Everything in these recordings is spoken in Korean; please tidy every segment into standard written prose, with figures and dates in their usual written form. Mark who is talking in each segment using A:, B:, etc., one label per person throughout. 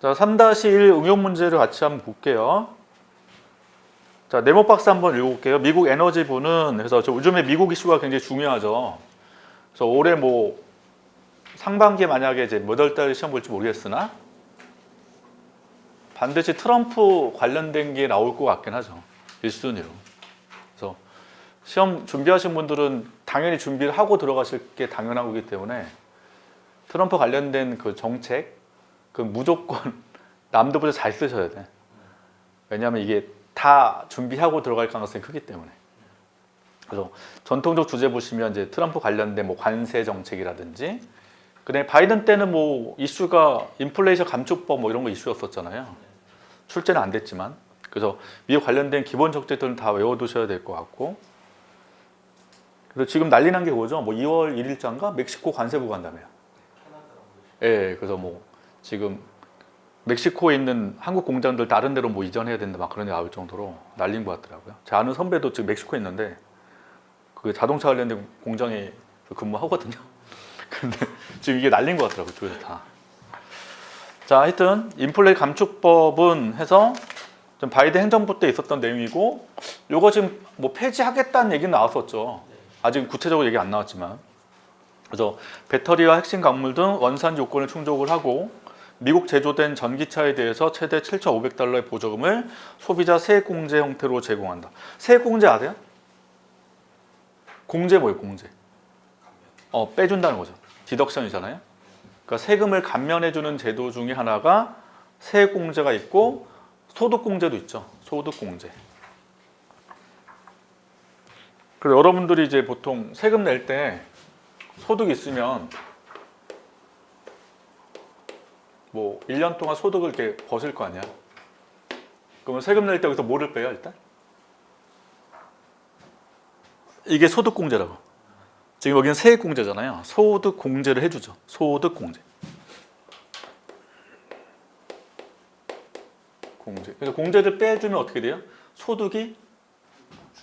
A: 자, 3-1 응용 문제를 같이 한번 볼게요. 자, 네모 박스 한번 읽어볼게요. 미국 에너지부는, 그래서 요즘에 미국 이슈가 굉장히 중요하죠. 그래서 올해 뭐 상반기에 만약에 이제 몇 월 달에 시험 볼지 모르겠으나 반드시 트럼프 관련된 게 나올 것 같긴 하죠. 1순위로. 그래서 시험 준비하신 분들은 당연히 준비를 하고 들어가실 게 당연한 거기 때문에 트럼프 관련된 그 정책, 그 무조건 남들보다 잘 쓰셔야 돼. 왜냐하면 이게 다 준비하고 들어갈 가능성이 크기 때문에. 그래서 전통적 주제 보시면 이제 트럼프 관련된 뭐 관세 정책이라든지, 그다음에 바이든 때는 뭐 이슈가 인플레이션 감축법 뭐 이런 거 이슈였었잖아요. 출제는 안 됐지만. 그래서 미국 관련된 기본 정책들은 다 외워두셔야 될 것 같고. 그래서 지금 난리 난 게 뭐죠? 뭐 2월 1일자인가 멕시코 관세부 간다며요. 예, 그래서 뭐 지금 멕시코에 있는 한국 공장들 다른 데로 뭐 이전해야 된다 막 그런 게 나올 정도로 난리인 것 같더라고요. 제 아는 선배도 지금 멕시코에 있는데 그 자동차 관련된 공장에 근무하거든요. 근데 지금 이게 난리인 것 같더라고요, 쪽에서 다. 자, 하여튼 인플레 감축법은 해서 좀 바이든 행정부 때 있었던 내용이고, 요거 지금 뭐 폐지하겠다는 얘기는 나왔었죠. 아직 구체적으로 얘기 안 나왔지만. 그래서 배터리와 핵심 광물 등 원산 요건을 충족을 하고 미국 제조된 전기차에 대해서 최대 7,500달러의 보조금을 소비자 세액공제 형태로 제공한다. 세액공제 아세요? 공제 뭐예요, 공제? 빼준다는 거죠. 디덕션이잖아요. 그러니까 세금을 감면해주는 제도 중에 하나가 세액공제가 있고 소득공제도 있죠. 소득공제. 그래서 여러분들이 이제 보통 세금 낼 때 소득 있으면 뭐 1년 동안 소득을 이렇게 버실 거 아니야. 그러면 세금 낼 때 여기서 뭐를 빼요, 일단? 이게 소득공제라고. 지금 여기는 세액공제잖아요. 소득공제를 해주죠. 소득공제. 공제. 그래서 공제를 빼주면 어떻게 돼요? 소득이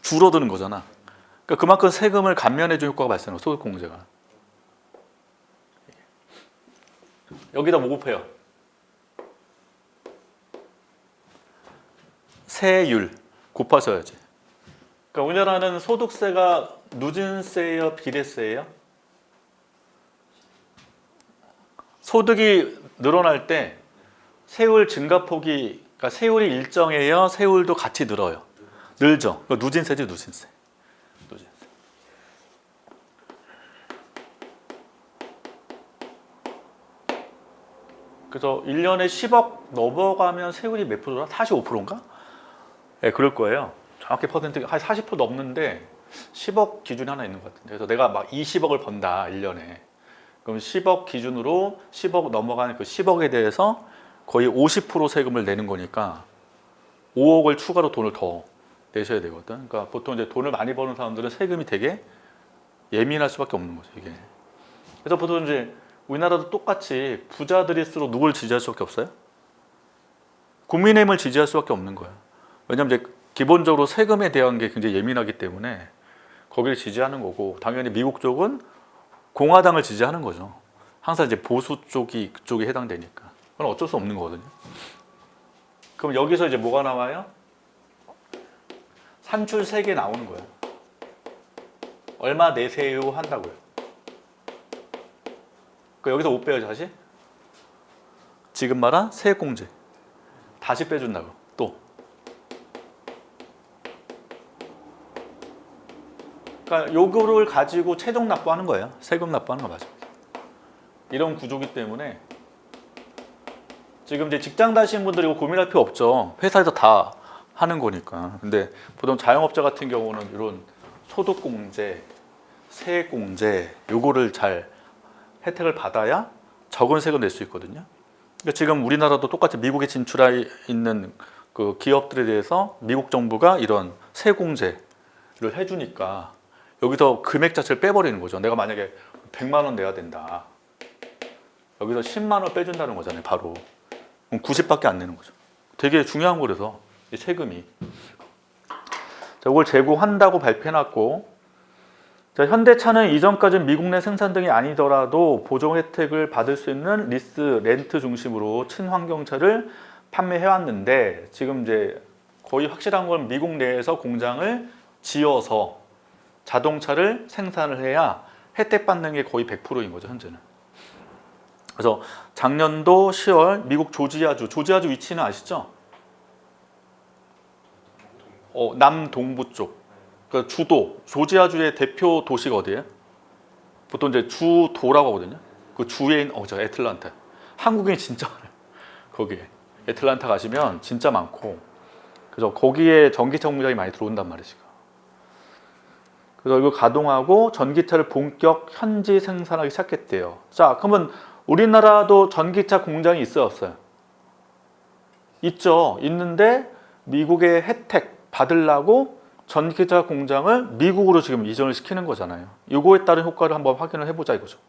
A: 줄어드는 거잖아. 그러니까 그만큼 세금을 감면해주는 효과가 발생해요. 소득공제가. 여기다 뭐 곱해요? 세율 곱하셔야지. 그러니까 우리나라는 소득세가 누진세예요, 비례세예요? 소득이 늘어날 때 세율 증가폭이, 그러니까 세율이 일정해요, 세율도 같이 늘어요. 늘죠. 그러니까 누진세지, 누진세. 누진세. 그래서 1년에 10억 넘어가면 세율이 몇 프로라? 45%인가? 네, 그럴 거예요. 정확히 퍼센트가 한 40% 넘는데 10억 기준이 하나 있는 것 같은데, 그래서 내가 막 20억을 번다 1년에. 그럼 10억 기준으로 10억 넘어가는 그 10억에 대해서 거의 50% 세금을 내는 거니까 5억을 추가로 돈을 더 내셔야 되거든. 그러니까 보통 이제 돈을 많이 버는 사람들은 세금이 되게 예민할 수밖에 없는 거죠, 이게. 그래서 보통 이제 우리나라도 똑같이 부자들일수록 누굴 지지할 수밖에 없어요? 국민의힘을 지지할 수밖에 없는 거예요. 왜냐하면 이제 기본적으로 세금에 대한 게 굉장히 예민하기 때문에 거기를 지지하는 거고, 당연히 미국 쪽은 공화당을 지지하는 거죠. 항상 이제 보수 쪽이 그쪽에 해당되니까. 그건 어쩔 수 없는 거거든요. 그럼 여기서 이제 뭐가 나와요? 산출 세개 나오는 거예요. 얼마 내세요 한다고요. 그 여기서 못 빼요, 다시? 지금 말한 세액공제 다시 빼준다고. 또 그러니까 요거를 가지고 최종 납부하는 거예요. 세금 납부하는 거 맞아요. 이런 구조기 때문에 지금 이제 직장 다니시는 분들이 이거 고민할 필요 없죠. 회사에서 다 하는 거니까. 근데 보통 자영업자 같은 경우는 이런 소득공제, 세액공제 요거를 잘 혜택을 받아야 적은 세금 낼 수 있거든요. 그러니까 지금 우리나라도 똑같이 미국에 진출해 있는 그 기업들에 대해서 미국 정부가 이런 세공제를 해주니까 여기서 금액 자체를 빼버리는 거죠. 내가 만약에 100만 원 내야 된다. 여기서 10만 원 빼준다는 거잖아요, 바로. 그럼 90밖에 안 내는 거죠. 되게 중요한 거라서, 이 세금이. 자, 이걸 제공한다고 발표해놨고, 자, 현대차는 이전까지는 미국 내 생산 등이 아니더라도 보조 혜택을 받을 수 있는 리스, 렌트 중심으로 친환경차를 판매해왔는데 지금 이제 거의 확실한 건 미국 내에서 공장을 지어서 자동차를 생산을 해야 혜택 받는 게 거의 100%인 거죠, 현재는. 그래서 작년도 10월 미국 조지아주 위치는 아시죠? 남동부 쪽. 그러니까 주도, 조지아주의 대표 도시가 어디예요? 보통 이제 주도라고 하거든요. 그 주에 있는 저 애틀란타. 한국인이 진짜 많아요. 거기에 애틀란타 가시면 진짜 많고, 그래서 거기에 전기차 공장이 많이 들어온단 말이죠. 그래서 이거 가동하고 전기차를 본격 현지 생산하기 시작했대요. 자, 그러면 우리나라도 전기차 공장이 있어요, 없어요? 있죠. 있는데 미국의 혜택 받으려고 전기차 공장을 미국으로 지금 이전을 시키는 거잖아요. 이거에 따른 효과를 한번 확인을 해보자 이거죠.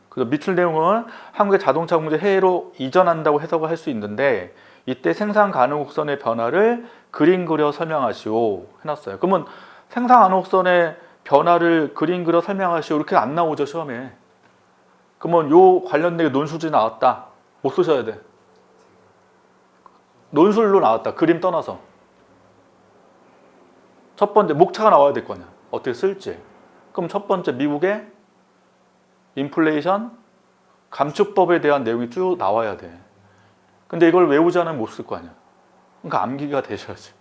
A: 그래서 밑줄 내용은 한국의 자동차 공장 해외로 이전한다고 해석을 할 수 있는데 이때 생산 가능 곡선의 변화를 그림 그려 설명하시오 해놨어요. 그러면 생산 가능 곡선의 변화를 그림 그려 설명하시오 이렇게 안 나오죠, 시험에. 그러면 요 관련된 논술이 나왔다. 못 쓰셔야 돼. 논술로 나왔다. 그림 떠나서. 첫 번째 목차가 나와야 될 거 아니야. 어떻게 쓸지. 그럼 첫 번째 미국의 인플레이션 감축법에 대한 내용이 쭉 나와야 돼. 근데 이걸 외우지 않으면 못 쓸 거 아니야. 그러니까 암기가 되셔야지.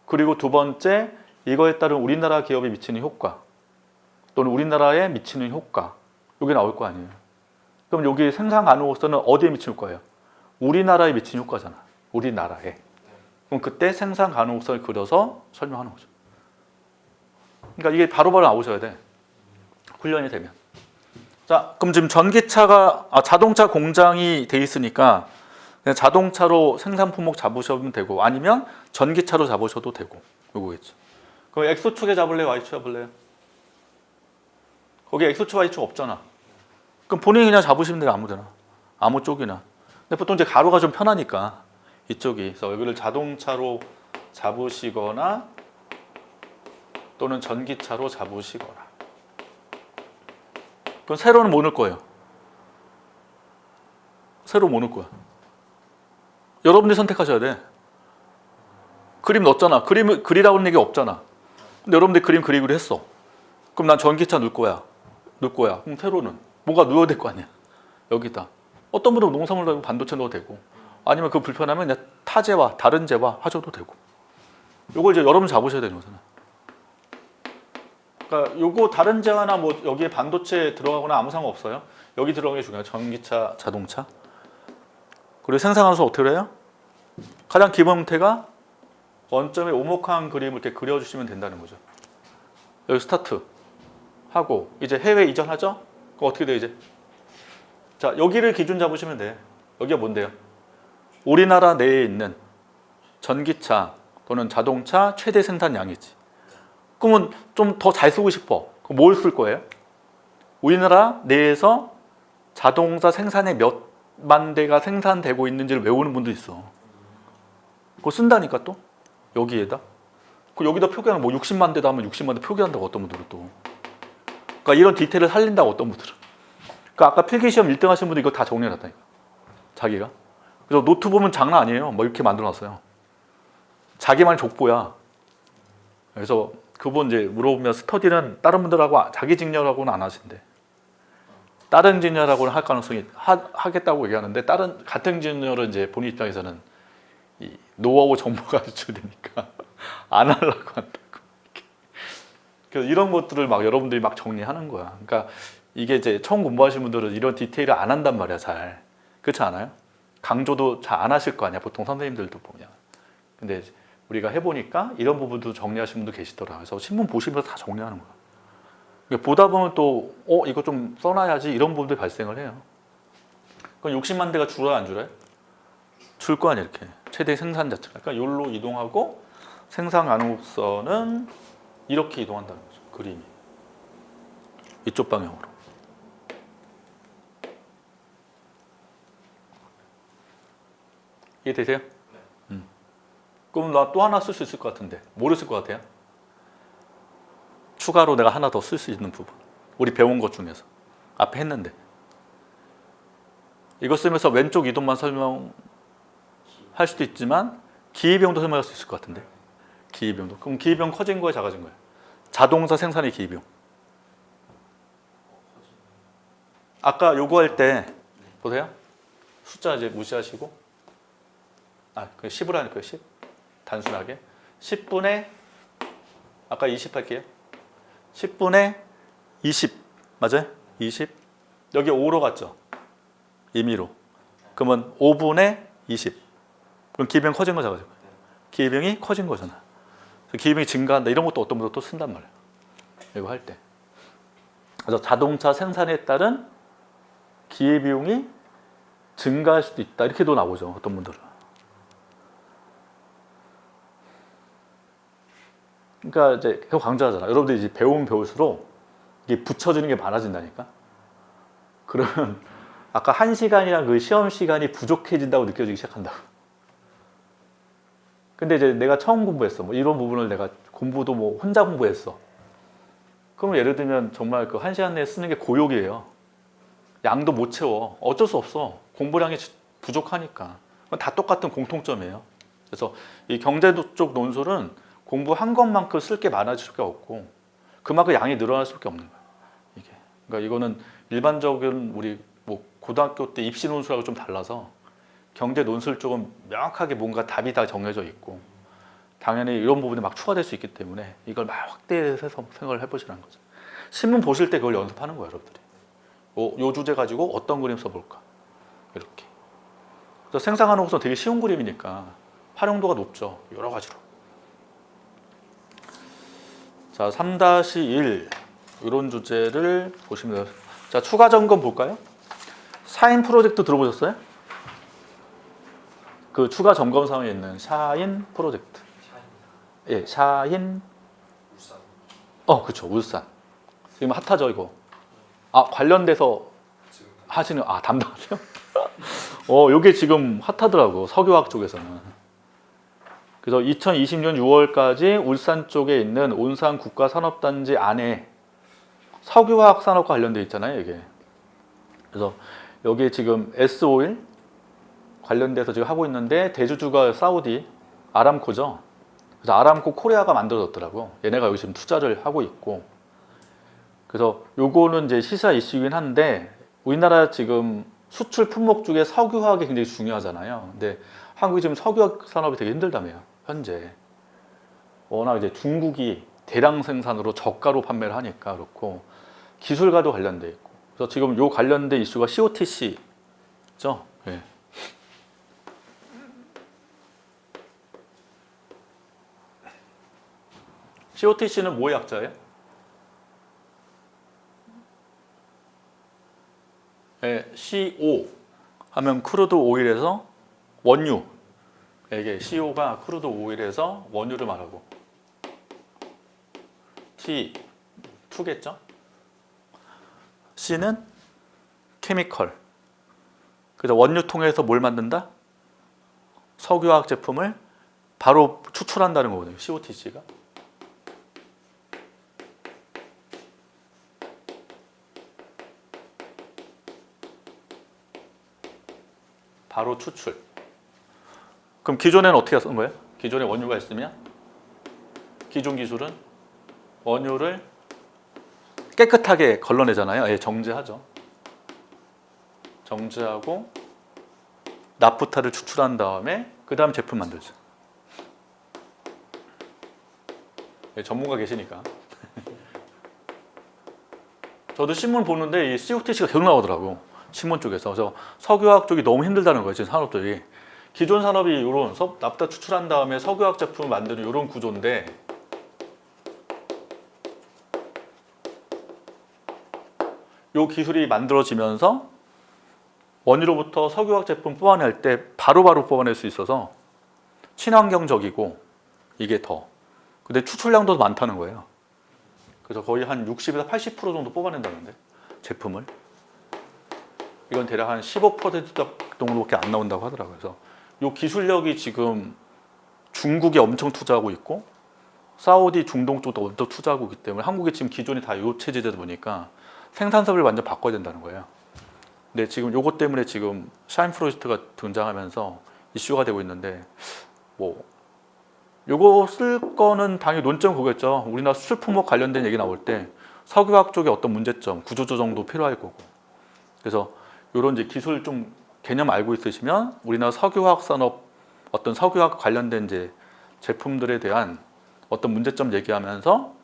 A: 그리고 두 번째 이거에 따른 우리나라 기업에 미치는 효과 또는 우리나라에 미치는 효과 이게 나올 거 아니에요. 그럼 여기 생산 가능성은 어디에 미치는 효과예요? 우리나라에 미치는 효과잖아. 우리나라에. 그럼 그때 생산 가능성을 그려서 설명하는 거죠. 그러니까 이게 바로바로 나오셔야 돼. 훈련이 되면. 자, 그럼 지금 자동차 공장이 돼 있으니까 그냥 자동차로 생산 품목 잡으셔도 되고 아니면 전기차로 잡으셔도 되고 요거겠죠. 그럼 X축에 잡을래요? Y축 잡을래요? 거기 X축, Y축 없잖아. 그럼 본인이 그냥 잡으시면 돼요. 아무데나. 아무 쪽이나. 근데 보통 이제 가로가 좀 편하니까 이쪽이. 그래서 여기를 자동차로 잡으시거나 또는 전기차로 잡으시거나. 그럼 세로는 뭐 넣을 거예요? 세로 뭐 넣을 거야? 여러분들이 선택하셔야 돼. 그림 넣었잖아. 그림 그리라고 하는 얘기 없잖아. 근데 여러분들이 그림 그리기로 했어. 그럼 난 전기차 넣을 거야. 그럼 세로는 뭐가 넣어야 될 거 아니야. 여기다. 어떤 분은 농산물 넣고 반도체 넣어도 되고 아니면 그 불편하면 그냥 타재와 다른 재와 하셔도 되고. 요걸 이제 여러분 잡으셔야 되는 거잖아. 그러니까 요거 다른 재화나 뭐 여기에 반도체 들어가거나 아무 상관 없어요. 여기 들어가는 게 중요해요. 전기차, 자동차. 그리고 생산하면서 어떻게 해요? 가장 기본 형태가 원점에 오목한 그림을 이렇게 그려주시면 된다는 거죠. 여기 스타트 하고 이제 해외 이전하죠? 그럼 어떻게 돼 이제? 자, 여기를 기준 잡으시면 돼. 여기가 뭔데요? 우리나라 내에 있는 전기차 또는 자동차 최대 생산량이지. 그러면 좀 더 잘 쓰고 싶어. 그럼 뭘 쓸 거예요? 우리나라 내에서 자동차 생산에 몇만 대가 생산되고 있는지를 외우는 분도 있어. 그거 쓴다니까 또 여기에다. 그 여기다 표기하면 뭐 60만 대다 하면 60만 대 표기한다고 어떤 분들은 또. 그러니까 이런 디테일을 살린다고 어떤 분들은. 그러니까 아까 필기시험 1등 하신 분들 이거 다 정리해놨다니까. 자기가. 그래서 노트 보면 장난 아니에요. 뭐 이렇게 만들어놨어요. 자기만의 족보야. 그래서 그분 이제 물어보면 스터디는 다른 분들하고 자기 직렬하고는 안 하신대. 다른 직렬하고는 할 가능성이 하겠다고 얘기하는데 같은 직렬은 이제 본인 입장에서는 이 노하우 정보가 유출되니까 안 하려고 한다고. 그래서 이런 것들을 막 여러분들이 막 정리하는 거야. 그러니까 이게 이제 처음 공부하시는 분들은 이런 디테일을 안 한단 말이야, 잘. 그렇지 않아요? 강조도 잘 안 하실 거 아니야, 보통 선생님들도 보면. 근데 우리가 해보니까 이런 부분도 정리하시는 분도 계시더라. 그래서 신문 보시면서 다 정리하는 거야. 그러니까 보다 보면 또 이거 좀 써놔야지 이런 부분들이 발생을 해요. 그럼 60만 대가 줄어요, 안 줄어요? 줄 거 아니야, 이렇게. 최대 생산 자체가. 그러니까 여기로 이동하고 생산 가능성은 이렇게 이동한다는 거죠, 그림이. 이쪽 방향으로. 이해되세요? 그럼 나 또 하나 쓸 수 있을 것 같은데 뭐를 쓸 것 같아요? 추가로 내가 하나 더 쓸 수 있는 부분. 우리 배운 것 중에서 앞에 했는데 이거 쓰면서 왼쪽 이동만 설명할 수도 있지만 기회비용도 설명할 수 있을 것 같은데 기회비용도. 그럼 기회비용 커진 거야 작아진 거야? 자동차 생산의 기회비용. 아까 요구할 때 보세요. 숫자 이제 무시하시고 그 10을 하니까 10 단순하게 10분의 아까 20 할게요. 10분의 20 맞아요? 20 여기 5로 갔죠? 임의로. 그러면 5분의 20 그럼 기회비용 커진 거 작아진 거예요. 기회비용이 커진 거잖아. 기회비용이 증가한다 이런 것도 어떤 분도 또 쓴단 말이에요. 이거 할 때. 그래서 자동차 생산에 따른 기회비용이 증가할 수도 있다 이렇게도 나오죠. 어떤 분들은. 그러니까 이제 계속 강조하잖아. 여러분들이 이제 배우면 배울수록 이게 붙여지는 게 많아진다니까. 그러면 아까 1시간이랑 그 시험 시간이 부족해진다고 느껴지기 시작한다. 근데 이제 내가 처음 공부했어. 뭐 이런 부분을 내가 공부도 뭐 혼자 공부했어. 그러면 예를 들면 정말 그 1시간 내에 쓰는 게 고욕이에요. 양도 못 채워. 어쩔 수 없어. 공부량이 부족하니까. 다 똑같은 공통점이에요. 그래서 이 경제 쪽 논술은 공부한 것만큼 쓸 게 많아질 수밖에 없고 그만큼 양이 늘어날 수밖에 없는 거예요. 이게. 그러니까 이거는 일반적인 우리 뭐 고등학교 때 입시 논술하고 좀 달라서 경제 논술 쪽은 명확하게 뭔가 답이 다 정해져 있고 당연히 이런 부분이 막 추가될 수 있기 때문에 이걸 막 확대해서 생각을 해보시라는 거죠. 신문 보실 때 그걸 연습하는 거예요, 여러분들이. 요 주제 가지고 어떤 그림 써볼까 이렇게. 그래서 생산하는 것은 되게 쉬운 그림이니까 활용도가 높죠, 여러 가지로. 자, 3-1 이런 주제를 보시면 돼요. 자, 추가 점검 볼까요? 샤인 프로젝트 들어보셨어요? 그 추가 점검 사항에 있는 샤인 프로젝트. 예, 샤인.
B: 울산.
A: 그렇죠, 울산. 지금 핫하죠, 이거. 관련돼서 하시는 담당하세요? 요게 지금 핫하더라고, 석유화학 쪽에서는. 그래서 2020년 6월까지 울산 쪽에 있는 온산 국가산업단지 안에 석유화학 산업과 관련돼 있잖아요, 이게. 그래서 여기에 지금 S-오일 관련돼서 지금 하고 있는데 대주주가 사우디 아람코죠. 그래서 아람코 코리아가 만들어졌더라고. 얘네가 여기 지금 투자를 하고 있고. 그래서 요거는 이제 시사 이슈이긴 한데 우리나라 지금 수출 품목 중에 석유화학이 굉장히 중요하잖아요. 근데 한국이 지금 석유화학 산업이 되게 힘들다며요, 현재. 워낙 이제 중국이 대량 생산으로 저가로 판매를 하니까 그렇고 기술과도 관련돼 있고. 그래서 지금 요 관련된 이슈가 COTC죠. 네. COTC는 뭐의 약자예요? 네, CO 하면 크루드 오일에서 원유. 이게 CO가 크루드 오일에서 원유를 말하고 T, 2겠죠? C는 케미컬. 그래서 원유 통해서 뭘 만든다? 석유화학 제품을 바로 추출한다는 거거든요, COTC가. 바로 추출. 그럼 기존에는 어떻게 쓴 거예요? 기존에 원유가 있으면 기존 기술은 원유를 깨끗하게 걸러내잖아요. 예, 정제하죠. 정제하고 나프타를 추출한 다음에 그 다음 제품 만들죠. 예, 전문가 계시니까. 저도 신문 보는데 이 COTC가 계속 나오더라고, 신문 쪽에서. 그래서 석유화학 쪽이 너무 힘들다는 거예요, 지금 산업들이. 기존 산업이 이런 나프타 추출한 다음에 석유화학 제품을 만드는 이런 구조인데 이 기술이 만들어지면서 원유로부터 석유화학 제품 뽑아낼 때 바로바로 뽑아낼 수 있어서 친환경적이고 이게 더. 근데 추출량도 많다는 거예요. 그래서 거의 한 60에서 80% 정도 뽑아낸다는데, 제품을. 이건 대략 한 15% 정도밖에 안 나온다고 하더라고요. 그래서 이 기술력이 지금 중국이 엄청 투자하고 있고 사우디, 중동 쪽도 먼저 투자하고 있기 때문에 한국이 지금 기존이 다 요 체제다 보니까 생산섭을 완전 바꿔야 된다는 거예요. 근데 지금 요것 때문에 지금 샤인 프로젝트가 등장하면서 이슈가 되고 있는데 뭐 요거 쓸 거는 당연히 논점 그거겠죠. 우리나라 수출 품목 관련된 얘기 나올 때 석유화학 쪽에 어떤 문제점, 구조조정도 필요할 거고. 그래서 요런 이제 기술 좀 개념 알고 있으시면 우리나라 석유화학 산업 어떤 석유화학 관련된 이제 제품들에 대한 어떤 문제점 얘기하면서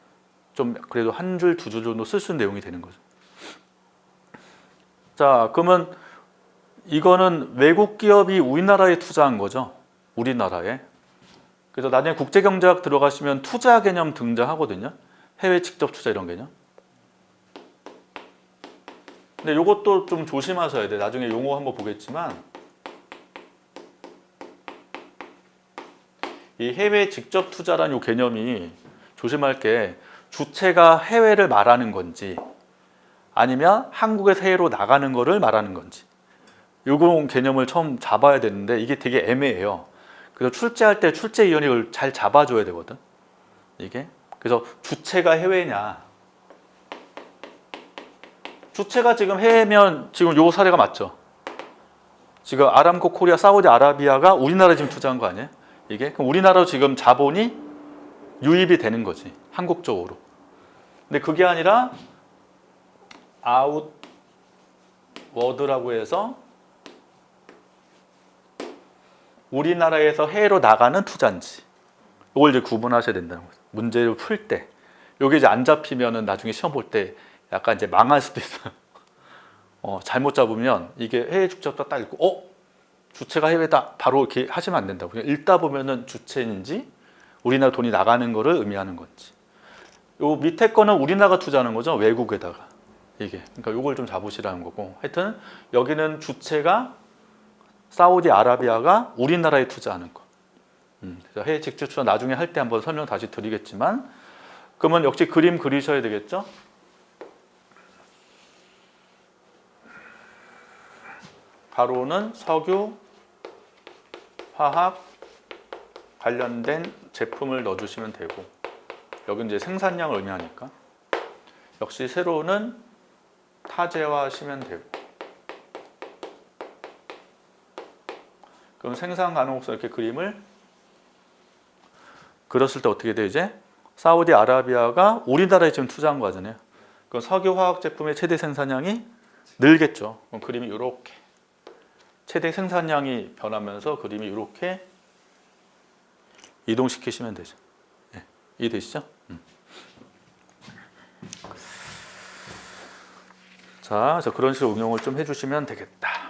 A: 좀 그래도 한 줄, 두 줄 정도 쓸 수 있는 내용이 되는 거죠. 자, 그러면 이거는 외국 기업이 우리나라에 투자한 거죠. 우리나라에. 그래서 나중에 국제경제학 들어가시면 투자 개념 등장하거든요. 해외 직접 투자 이런 개념. 근데 이것도 좀 조심하셔야 돼. 나중에 용어 한번 보겠지만 이 해외 직접 투자라는 이 개념이 조심할 게 주체가 해외를 말하는 건지 아니면 한국에서 해외로 나가는 거를 말하는 건지 이런 개념을 처음 잡아야 되는데 이게 되게 애매해요. 그래서 출제할 때 출제위원회를 잘 잡아줘야 되거든. 이게 그래서 주체가 해외냐 주체가 지금 해외면 지금 요 사례가 맞죠. 지금 아람코 코리아 사우디아라비아가 우리나라에 지금 투자한 거 아니에요? 이게 그럼 우리나라로 지금 자본이 유입이 되는 거지 한국 쪽으로. 근데 그게 아니라 아웃워드라고 해서 우리나라에서 해외로 나가는 투자인지 이걸 이제 구분하셔야 된다는 거죠. 문제를 풀 때 이게 이제 안 잡히면은 나중에 시험 볼 때 약간 이제 망할 수도 있어요. 잘못 잡으면 이게 해외 주체가 딱 읽고 주체가 해외다 바로 이렇게 하시면 안 된다고. 그냥 읽다 보면은 주체인지 우리나라 돈이 나가는 거를 의미하는 건지. 요 밑에 거는 우리나라가 투자하는 거죠. 외국에다가 이게. 그러니까 요걸 좀 잡으시라는 거고. 하여튼 여기는 주체가 사우디아라비아가 우리나라에 투자하는 거. 그래서 해외 직접 투자 나중에 할 때 한번 설명 다시 드리겠지만 그러면 역시 그림 그리셔야 되겠죠. 가로는 석유, 화학 관련된 제품을 넣어주시면 되고 여기 이제 생산량을 의미하니까 역시 세로는 타제화하시면 되고 그럼 생산 가능성 이렇게 그림을 그렸을 때 어떻게 돼요? 이제 사우디아라비아가 우리나라에 지금 투자한 거잖아요. 그럼 석유 화학 제품의 최대 생산량이 늘겠죠. 그럼 그림이 이렇게 최대 생산량이 변하면서 그림이 이렇게 이동시키시면 되죠. 네, 이해되시죠? 자, 그런 식으로 응용을 좀 해주시면 되겠다.